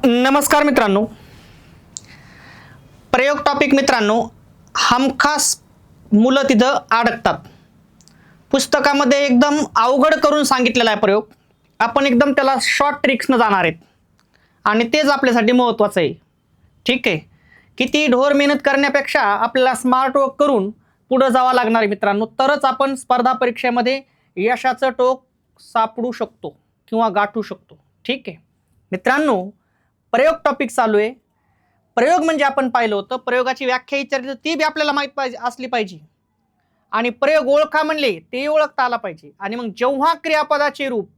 नमस्कार मित्रांनो, प्रयोग टॉपिक मित्रांनो, हमखास मुलं तिथं अडकतात. पुस्तकामध्ये एकदम अवघड करून सांगितलेला आहे प्रयोग. आपण एकदम त्याला शॉर्ट ट्रिक्सनं जाणार आहेत आणि तेच आपल्यासाठी महत्त्वाचं आहे. ठीक आहे, किती ढोर मेहनत करण्यापेक्षा आपल्याला स्मार्ट वर्क करून पुढे जावं लागणार आहे मित्रांनो, तरच आपण स्पर्धा परीक्षेमध्ये यशाचं टोक सापडू शकतो किंवा गाठू शकतो. ठीक आहे मित्रांनो, प्रयोग टॉपिक चालू आहे. प्रयोग म्हणजे आपण पाहिलं होतं, प्रयोगाची व्याख्या विचारली तर ती बी आपल्याला माहीत असली पाहिजे आणि प्रयोग ओळखा म्हणले ते ओळखता आला पाहिजे. आणि मग जेव्हा क्रियापदाचे रूप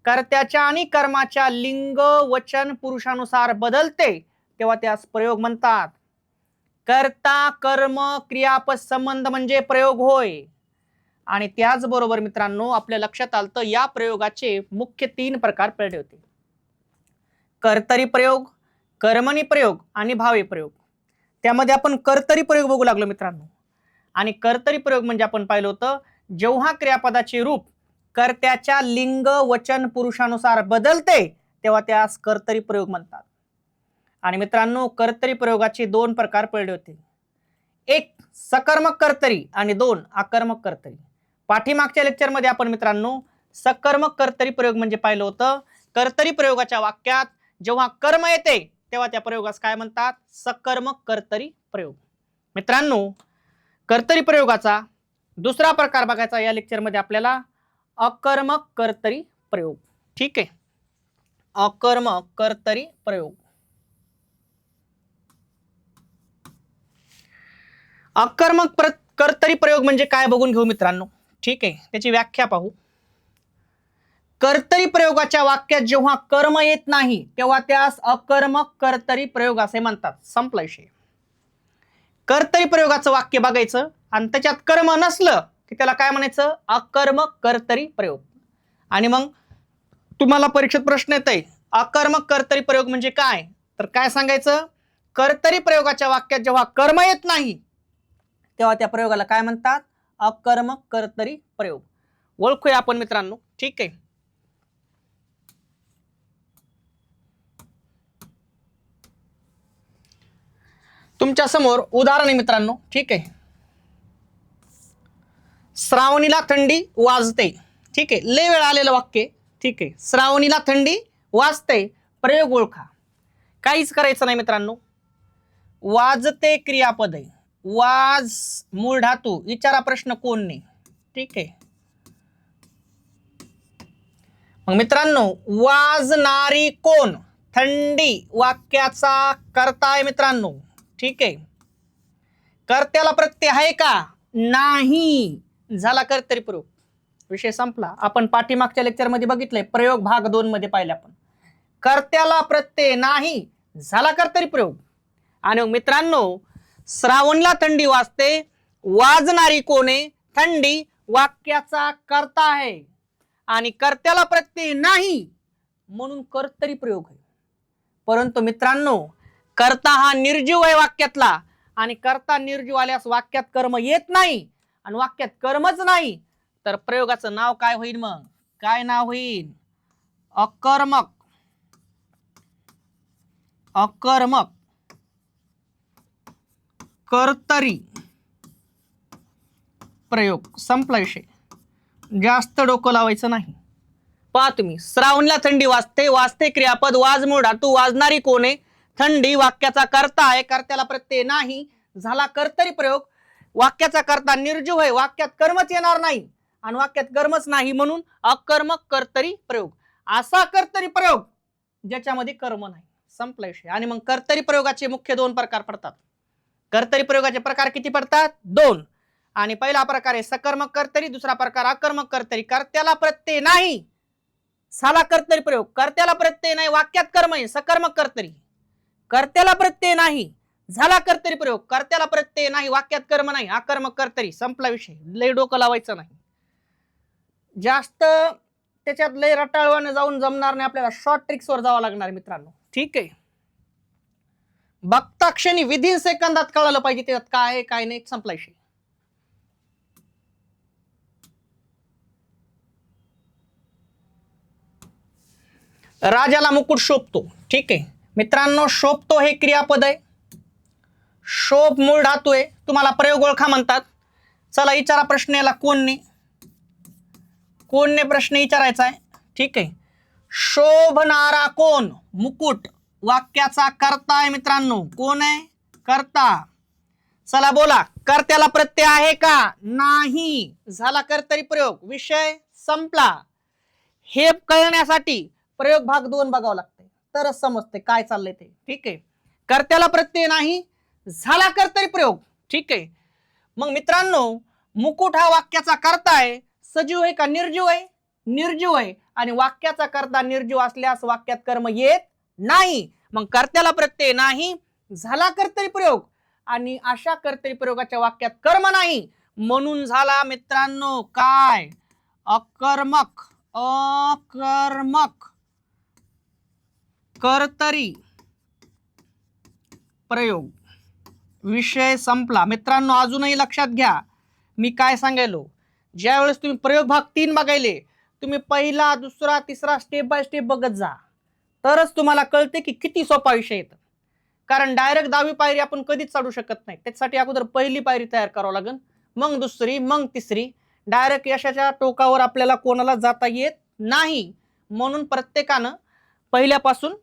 कर्त्याच्या आणि कर्माच्या लिंग वचन पुरुषानुसार बदलते तेव्हा त्यास प्रयोग म्हणतात. कर्ता कर्म क्रियापद संबंध म्हणजे प्रयोग होय. आणि त्याचबरोबर मित्रांनो, आपल्या लक्षात आलं तर या प्रयोगाचे मुख्य 3 प्रकार पडले होते: कर्तरी प्रयोग, कर्मणी प्रयोग आणि भावी प्रयोग. त्यामध्ये आपण कर्तरी प्रयोग बघू लागलो मित्रांनो. आणि कर्तरी प्रयोग म्हणजे आपण पाहिलं होतं, जेव्हा क्रियापदाचे रूप कर्त्याच्या लिंग वचन पुरुषानुसार बदलते तेव्हा त्यास कर्तरी प्रयोग म्हणतात. आणि मित्रांनो, कर्तरी प्रयोगाचे 2 प्रकार पडले होते: एक सकर्मक कर्तरी आणि 2 आकर्मक कर्तरी. पाठीमागच्या लेक्चरमध्ये आपण मित्रांनो सकर्मक कर्तरी प्रयोग म्हणजे पाहिलं होतं. कर्तरी प्रयोगाच्या वाक्यात जेव्हा कर्म येते तेव्हा त्या प्रयोगास काय म्हणतात? सकर्मक कर्तरी प्रयोग. मित्रांनो, कर्तरी प्रयोगाचा दुसरा प्रकार बघायचा या लेक्चरमध्ये आपल्याला, अकर्मक कर्तरी प्रयोग. ठीक आहे, अकर्मक कर्तरी प्रयोग. अकर्मक कर्तरी प्रयोग म्हणजे काय बघून घेऊ मित्रांनो. ठीक आहे, त्याची व्याख्या पाहू. कर्तरी प्रयोगाच्या वाक्यात जेव्हा कर्म येत नाही तेव्हा त्यास अकर्मक कर्तरी प्रयोग असे म्हणतात. संपला विषय. कर्तरी प्रयोगाचं वाक्य बघायचं आणि त्याच्यात कर्म नसलं की त्याला काय म्हणायचं? अकर्मक कर्तरी प्रयोग. आणि मग तुम्हाला परीक्षेत प्रश्न येतोय, अकर्मक कर्तरी प्रयोग म्हणजे काय? तर काय सांगायचं? कर्तरी प्रयोगाच्या वाक्यात जेव्हा कर्म येत नाही तेव्हा त्या प्रयोगाला काय म्हणतात? अकर्मक कर्तरी प्रयोग. ओळखूया आपण मित्रांनो. ठीक आहे, तुमच्या समोर उदाहरण आहे मित्रांनो. ठीक आहे, श्रावणीला थंडी वाजते. ठीक आहे, लय वेळ आलेलं वाक्य. ठीक आहे, श्रावणीला थंडी वाजते, प्रयोग ओळखा. काहीच करायचं नाही मित्रांनो. वाजते क्रियापद आहे, वाज मूळ धातू, विचारा प्रश्न कोण नाही. ठीक आहे, मग मित्रांनो वाजणारी कोण? थंडी वाक्याचा कर्ता आहे मित्रांनो. ठीक आहे, कर्त्याला प्रत्यय आहे का? नाही. झाला कर्तरी प्रयोग, विषय संपला. आपण पाठीमागच्या लेक्चर मध्ये बघितलंय, प्रयोग भाग 2 मध्ये पाहिले आपण. कर्त्याला प्रत्यय नाही, झाला कर्तरी प्रयोग. आणि मित्रांनो, श्रावणला थंडी वाजते, वाजणारी कोण आहे? थंडी वाक्याचा कर्ता आहे आणि कर्त्याला प्रत्यय नाही म्हणून कर्तरी प्रयोग आहे. परंतु मित्रांनो, कर्ता हा निर्जीव आहे वाक्यातला आणि कर्ता निर्जीव आल्यास वाक्यात कर्म येत नाही आणि वाक्यात कर्मच नाही तर प्रयोगाचं नाव काय होईल? मग काय नाव होईल? अकर्मक. अकर्मक कर्तरी प्रयोग. संपला विषय, जास्त डोकं लावायचं नाही. पहा तुम्ही, श्रावणला थंडी वाजते, वाजते क्रियापद, वाज मूळ धातू, वाजणारी कोण आहे? थंडी वाक्याचा कर्ता आहे, कर्त्याला प्रत्यय नाही, झाला कर्तरी प्रयोग. वाक्याचा कर्ता निर्जीव आहे, वाक्यात कर्मच येणार नाही आणि वाक्यात कर्मच नाही म्हणून अकर्मक कर्तरी प्रयोग. असा कर्तरी प्रयोग ज्याच्यामध्ये कर्म नाही. संपला विषय. आणि मग कर्तरी प्रयोगाचे मुख्य 2 प्रकार पडतात. कर्तरी प्रयोगाचे प्रकार किती पडतात? 2. आणि पहिला प्रकार आहे सकर्मक कर्तरी, दुसरा प्रकार अकर्मक कर्तरी. कर्त्याला प्रत्यय नाही, झाला कर्तरी प्रयोग. कर्त्याला प्रत्यय नाही, वाक्यात कर्म आहे, सकर्मक कर्तरी. कर्त्याला प्रत्यय नाही, झाला कर्तरी प्रयोग. कर्त्याला प्रत्यय नाही, वाक्यात कर्म नाही, अकर्मक कर्तरी. संपला विषय. लय डोकं लावायचं नाही, जास्त त्याच्यात लय रटाळवाने जाऊन जमणार नाही. आपल्याला शॉर्ट ट्रिक्स वर जावं लागणार मित्रांनो. ठीक आहे, बघता क्षणी विदिन सेकंदात कळालं पाहिजे त्याच्यात काय आहे काय नाही. संपला विषय. राजाला मुकुट शोभतो. ठीक आहे, मित्रांनो शोभतो हे क्रियापद आहे, शोभ मूळ धातू आहे, तुम्हाला प्रयोग ओळखा म्हणतात. चला विचारा प्रश्न याला कोणने प्रश्न विचारायचा आहे. ठीक आहे, शोभणारा कोण? मुकुट वाक्याचा कर्ता आहे मित्रांनो. कोण आहे? कर्ता. चला बोला, कर्त्याला प्रत्यय आहे का? नाही. झाला कर्तरी प्रयोग, विषय संपला. हे कळण्यासाठी प्रयोग भाग 2 बघावं लागतंय, तरच समजते काय चाललंय ते. ठीक आहे, कर्त्याला प्रत्यय नाही, झाला कर्तरी प्रयोग. ठीक आहे, मग मित्रांनो मुकुट हा वाक्याचा कर्ता आहे. सजीव आहे का निर्जीव आहे? निर्जीव आहे. आणि वाक्याचा कर्ता निर्जीव असल्यास वाक्यात कर्म येत नाही. मग कर्त्याला प्रत्यय नाही, झाला कर्तरी प्रयोग, आणि अशा कर्तरी प्रयोगाच्या वाक्यात कर्म नाही, म्हणून झाला मित्रांनो काय? अकर्मक. अकर्मक कर्तरी प्रयोग. विषय संपला. मित्रांनो अजूनही लक्षात घ्या मी काय सांगायलो. ज्या वेळेस तुम्ही प्रयोग भाग 3 बघायले, तुम्ही पहिला दुसरा तिसरा स्टेप बाय स्टेप बघत जा, तरच तुम्हाला कळते की किती सोपा विषय येतो. कारण डायरेक्ट 10वी पायरी आपण कधीच चढू शकत नाही. त्याच्यासाठी अगोदर पहिली पायरी तयार करावं लागेल, मग दुसरी, मग तिसरी. डायरेक्ट यशाच्या टोकावर आपल्याला कोणाला जाता येत नाही. म्हणून प्रत्येकानं पहिल्यापासून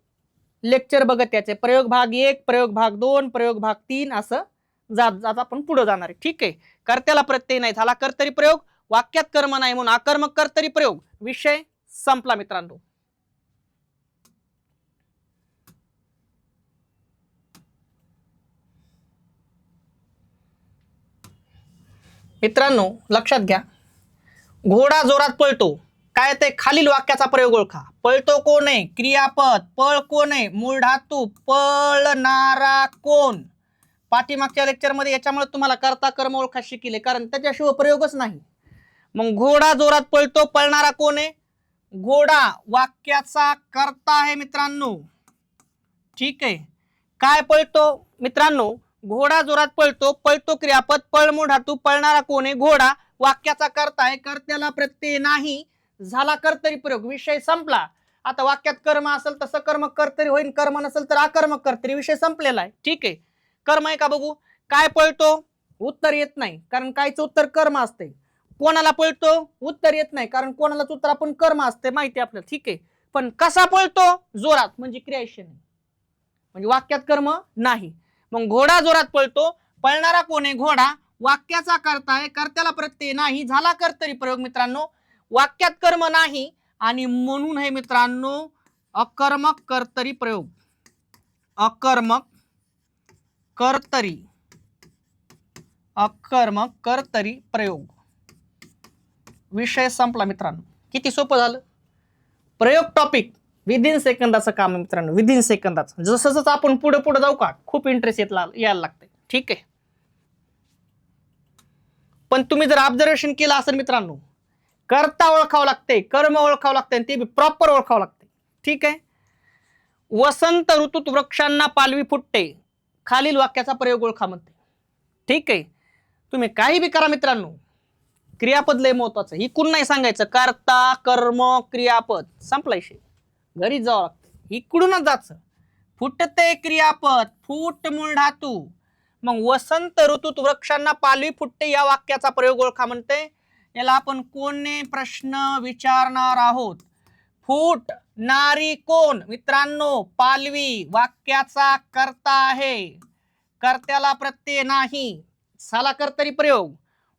लेक्चर बघत याचे. प्रयोग भाग 1, प्रयोग भाग 2, प्रयोग भाग 3 असं जात जात आपण पुढे जाणार आहे. ठीक आहे, कर्त्याला प्रत्यय नाही, झाला कर्तरी प्रयोग, वाक्यात कर्म नाही म्हणून अकर्मक कर्तरी प्रयोग. विषय संपला मित्रांनो. मित्रांनो लक्षात घ्या, घोडा जोरात पळतो. काय ते? खालील वाक्याचा प्रयोग ओळखा. पळतो कोण आहे? क्रियापद. पळ कोण आहे? मूळ धातू. पळणारा कोण? पाठीमागच्या लेक्चरमध्ये याच्यामुळे तुम्हाला कर्ता कर्म ओळखा शिकले, कारण त्याच्याशिवाय प्रयोगच नाही. मग घोडा जोरात पळतो, पळणारा कोण आहे? घोडा वाक्याचा कर्ता आहे मित्रांनो. ठीक आहे, काय पळतो? मित्रांनो घोडा जोरात पळतो, पळतो क्रियापद, पळ मूळ धातू, पळणारा कोण आहे? घोडा वाक्याचा कर्ता आहे, कर्त्याला प्रत्यय नाही, झाला कर्तरी प्रयोग. विषय संपला. आता वाक्यात कर्म असेल तर सकर्मक कर्तरी होईल, कर्म नसेल तर अकर्मक कर्तरी. विषय संपलेला आहे. ठीक आहे, कर्म आहे का बघू. काय पळतो? उत्तर येत नाही, कारण कायचं उत्तर कर्म असते. कोणाला पळतो? उत्तर येत नाही, कारण कोणालाच उत्तर आपण कर्म असते माहिती आपल्याला. ठीक आहे, पण कसा पळतो? जोरात, म्हणजे क्रियाशन, म्हणजे वाक्यात कर्म नाही. मग घोडा जोरात पळतो, पळणारा कोण आहे? घोडा वाक्याचा कर्ता आहे, कर्त्याला प्रत्यय नाही, झाला कर्तरी प्रयोग. मित्रांनो वाक्यात कर्म नाही आणि म्हणून हे मित्रांनो अकर्मक कर्तरी प्रयोग. अकर्मक कर्तरी, अकर्मक कर्तरी प्रयोग. विषय संपला मित्रांनो. किती सोपं झालं. प्रयोग टॉपिक विदिन सेकंदाचं काम आहे मित्रांनो, विदिन सेकंदाचं. जसं जसं आपण पुढे पुढे जाऊ का खूप इंटरेस्ट यायला लागते. ठीक आहे, पण तुम्ही जर ऑब्झर्वेशन केलं असेल मित्रांनो, कर्ता ओळखावं लागते, कर्म ओळखावं लागते, आणि ते बी प्रॉपर ओळखावं लागते. ठीक आहे, वसंत ऋतूत वृक्षांना पालवी फुटते, खालील वाक्याचा प्रयोग ओळखा म्हणते. ठीक आहे, तुम्ही काही बी करा मित्रांनो, क्रियापद लय महत्वाचं. इकडून नाही सांगायचं कर्ता कर्म क्रियापद, संपला विषय. घरी जावं लागतं, इकडूनच जायचं. फुटते क्रियापद, फूट मूळ धातू. मग वसंत ऋतूत वृक्षांना पालवी फुटते या वाक्याचा प्रयोग ओळखा म्हणते. याला आपण कोणने प्रश्न विचारणार आहोत. फूट नारी कोण? मित्रांनो पालवी वाक्याचा कर्ता आहे, कर्त्याला प्रत्यय नाही, झाला कर्तरी प्रयोग.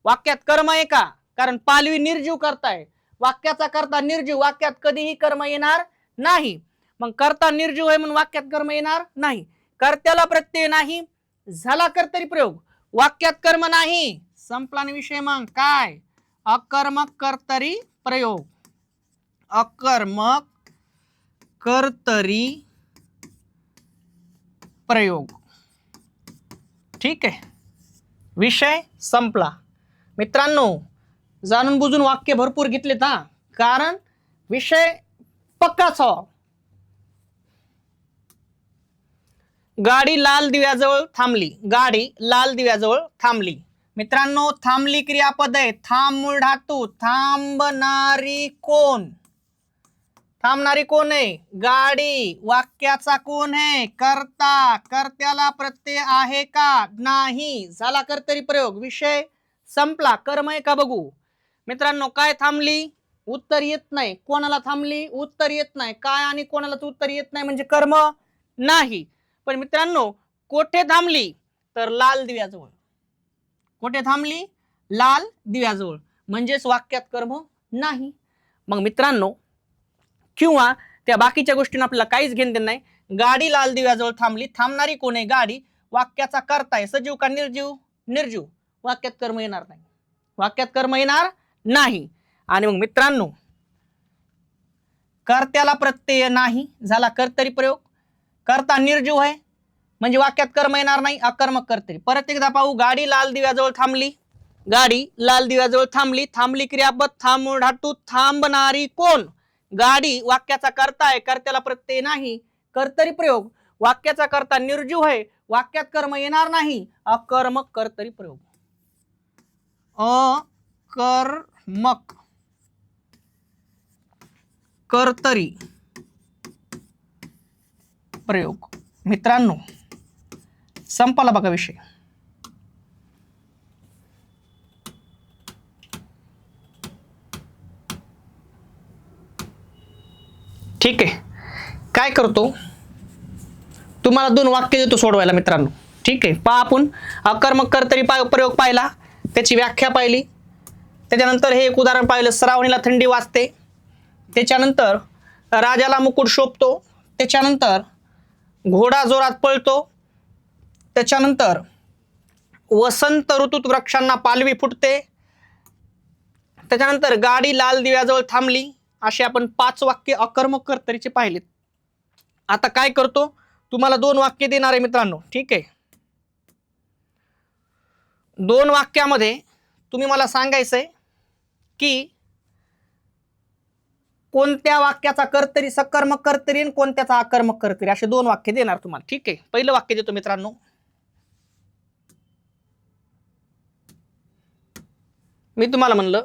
वाक्यात कर्म आहे का? कारण पालवी निर्जीव करताय, वाक्याचा कर्ता निर्जीव, वाक्यात कधीही कर्म येणार नाही. मग कर्ता निर्जीव आहे म्हणून वाक्यात कर्म येणार नाही. कर्त्याला प्रत्यय नाही, झाला कर्तरी प्रयोग. वाक्यात कर्म नाही, संपला विषय. मग काय? अकर्मक कर्तरी प्रयोग. अकर्मक कर्तरी प्रयोग. ठीक आहे, विषय संपला मित्रांनो. जाणून बुजून वाक्य भरपूर घेतलेत हा, कारण विषय पक्काच हवा. गाडी लाल दिव्याजवळ थांबली, गाडी लाल दिव्याजवळ थांबली. मित्रांनो थांबली क्रियापद आहे, थांब मूळ धातू, थांबणारी कोण? थांबणारी कोण आहे? गाडी. वाक्याचा कोण आहे? कर्ता. कर्त्याला प्रत्यय आहे का? नाही. झाला कर्तरी प्रयोग, विषय संपला. कर्म आहे का बघू मित्रांनो. काय थांबली? उत्तर येत नाही. कोणाला थांबली? उत्तर येत नाही. काय आणि कोणालाच उत्तर येत नाही म्हणजे कर्म नाही. पण मित्रांनो कोठे थांबली? तर लाल दिव्याजवळ. कोठे थांबली? लाल दिव्याजवळ. म्हणजेच वाक्यात कर्म नाही. मग मित्रांनो किंवा त्या बाकीच्या गोष्टींना आपल्याला काहीच घेणं देणं नाही. गाडी लाल दिव्याजवळ थांबली. थांबणारी कोण आहे? गाडी. वाक्याचा कर्ता आहे. सजीव का निर्जीव? निर्जीव. वाक्यात कर्म येणार नाही. वाक्यात कर्म येणार नाही. आणि मग मित्रांनो कर्त्याला प्रत्यय नाही. झाला कर्तरी प्रयोग. कर्ता निर्जीव आहे म्हणजे वाक्यात कर्म येणार नाही. अकर्मक कर्तरी. परत एकदा पाहू. गाडी लाल दिव्याजवळ थांबली. गाडी लाल दिव्याजवळ थांबली. थांबली क्रियापद. थांबून धातू. थांबणारी कोण? गाडी. वाक्याचा कर्ता आहे. कर्त्याला प्रत्यय नाही. कर्तरी प्रयोग. वाक्याचा कर्ता निर्जीव आहे. वाक्यात कर्म येणार नाही. अकर्मक कर्तरी प्रयोग. अकर्मक कर्तरी प्रयोग. मित्रांनो संपला बघा विषय. ठीक आहे. काय करतो? तुम्हाला 2 वाक्य देतो सोडवायला मित्रांनो. ठीक आहे. पहा आपण अकर्मक कर्तरी प्रयोग पाहिला, त्याची व्याख्या पाहिली, त्याच्यानंतर हे एक उदाहरण पाहिलं. श्रावणीला थंडी वाजते. त्याच्यानंतर राजाला मुकुट शोभतो. त्याच्यानंतर घोडा जोरात पळतो. त्याच्यानंतर वसंत ऋतूत वृक्षांना पालवी फुटते. त्याच्यानंतर गाडी लाल दिव्याजवळ थांबली. असे आपण 5 वाक्य अकर्मक कर्तरीचे पाहिलेत. आता काय करतो? तुम्हाला 2 वाक्य देणार आहे मित्रांनो. ठीक आहे. 2 वाक्यामध्ये तुम्ही मला सांगायचंय की कोणत्या वाक्याचा कर्तरी सकर्मक कर्तरी आणि कोणत्याचा अकर्मक कर्तरी. असे 2 वाक्य देणार तुम्हाला. ठीक आहे. पहिलं वाक्य देतो मित्रांनो. मी तुम्हाला म्हणलं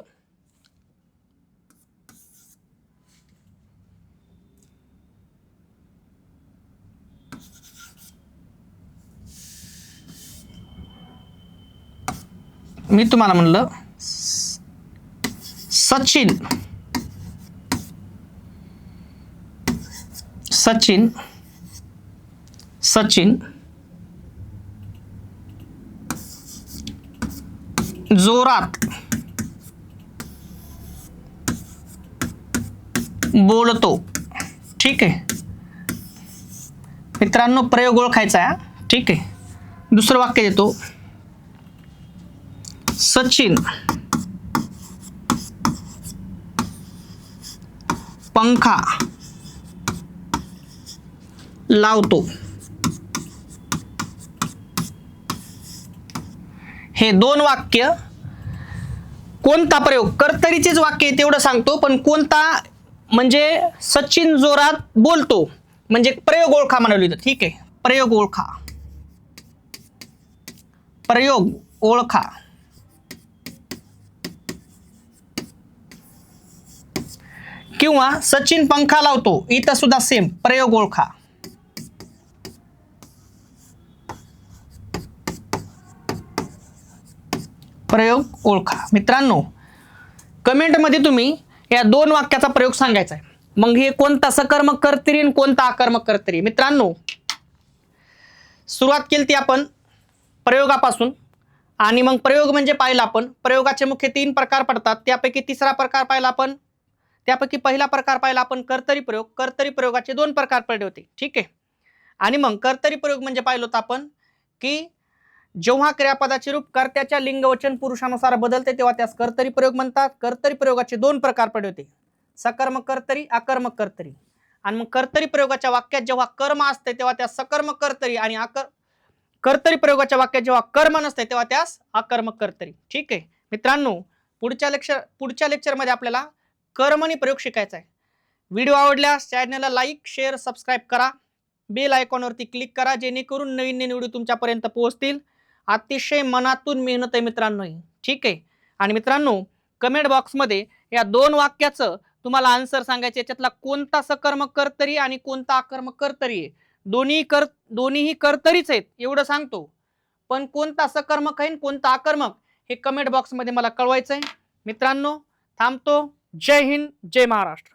सचिन जोरात बोलतो. ठीक आहे मित्रांनो, प्रयोग ओळखायचा आहे. ठीक आहे. दुसरं वाक्य देतो. सचिन पंखा लावतो. हे 2 वाक्य कोणता प्रयोग? कर्तरीचेच वाक्य आहे तेवढं सांगतो, पण कोणता म्हणजे सचिन जोरात बोलतो म्हणजे प्रयोग ओळखा म्हणालो इथं. ठीक आहे. प्रयोग ओळखा. प्रयोग ओळखा. किंवा सचिन पंखा लावतो. इथं सुद्धा सेम प्रयोग ओळखा. प्रयोग ओळखा. मित्रांनो कमेंटमध्ये तुम्ही या 2 वाक्याचा प्रयोग सांगायचा आहे. मग हे कोणता सकर्मक कर्तरी आणि कोणता अकर्मक कर्तरी. मित्रांनो सुरुवात केली ती आपण प्रयोगापासून. आणि मग प्रयोग म्हणजे पाहिला आपण. प्रयोगाचे मुख्य 3 प्रकार पडतात. त्यापैकी तिसरा प्रकार पाहिला आपण. त्यापैकी पहिला प्रकार पाहिला आपण कर्तरी प्रयोग. कर्तरी प्रयोगाचे 2 प्रकार पडले होते. ठीक आहे. आणि मग कर्तरी प्रयोग म्हणजे पाहिलं होतं आपण की जेव्हा क्रियापदाचे रूप कर्त्याच्या लिंगवचन पुरुषानुसार बदलते तेव्हा त्यास कर्तरी प्रयोग म्हणतात. कर्तरी प्रयोगाचे 2 प्रकार पडले होते. सकर्मक कर्तरी, अकर्मक कर्तरी. आणि मग कर्तरी प्रयोगाच्या वाक्यात जेव्हा कर्म असते तेव्हा त्यास सकर्मक कर्तरी आणि कर्तरी प्रयोगाच्या वाक्यात जेव्हा कर्म नसते तेव्हा त्यास अकर्मक कर्तरी. ठीक आहे मित्रांनो, पुढच्या लेक्चरमध्ये आपल्याला कर्म आणि प्रयोग शिकायचा आहे. व्हिडिओ आवडल्यास चॅनलला लाईक, शेअर, सबस्क्राईब करा. बेल आयकॉनवरती क्लिक करा जेणेकरून नवीन नवीन व्हिडिओ तुमच्यापर्यंत पोहोचतील. अतिशय मनातून मेहनत आहे मित्रांनो. ठीक आहे. आणि मित्रांनो कमेंट बॉक्समध्ये या 2 वाक्याचं तुम्हाला आन्सर सांगायचे याच्यातला कोणता सकर्मक कर्तरी आणि कोणता आकर्मक कर्तरी आहे. दोन्हीही कर्तरीच आहेत एवढं सांगतो, पण कोणता सकर्मक आहे आणि कोणता आकर्मक हे कमेंट बॉक्स मध्ये मला कळवायचंय. मित्रांनो थांबतो. जय हिंद, जय महाराष्ट्र.